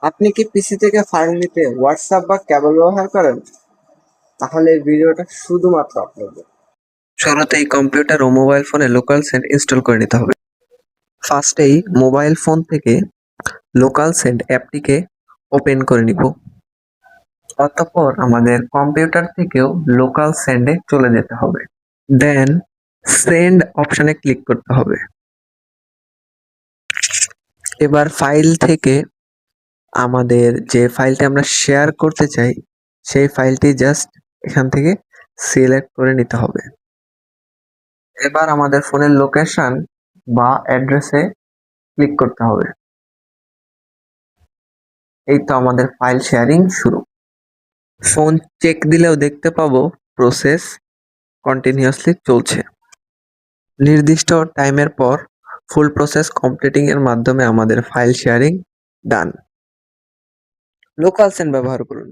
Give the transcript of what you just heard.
আপনি কি পিসি থেকে ফাইল নিতে হোয়াটসঅ্যাপ বা কেবল ব্যবহার করেন? তাহলে এই ভিডিওটা শুধুমাত্র আপনাদের। শুরুতেই কম্পিউটার ও মোবাইল ফোনে লোকাল সেন্ড ইনস্টল করে নিতে হবে। ফার্স্টেই মোবাইল ফোন থেকে লোকাল সেন্ড অ্যাপটিকে ওপেন করে নিব। অতঃপর আমাদের কম্পিউটার থেকেও লোকাল সেন্ডে চলে যেতে হবে। দেন সেন্ড অপশনে ক্লিক করতে হবে। এবার ফাইল থেকে আমাদের যে ফাইলটি আমরা শেয়ার করতে চাই সেই ফাইলটি জাস্ট এখান থেকে সিলেক্ট করে নিতে হবে। এবার আমাদের ফোনের লোকেশন বা অ্যাড্রেসে ক্লিক করতে হবে। এই তো আমাদের ফাইল শেয়ারিং শুরু। ফোন চেক দিলেও দেখতে পাবো প্রসেস কন্টিনিউয়াসলি চলছে। নির্দিষ্ট টাইমের পর ফুল প্রসেস কমপ্লিটিং এর মাধ্যমে আমাদের ফাইল শেয়ারিং ডান। লোকাল সেন্ড ব্যবহার করুন।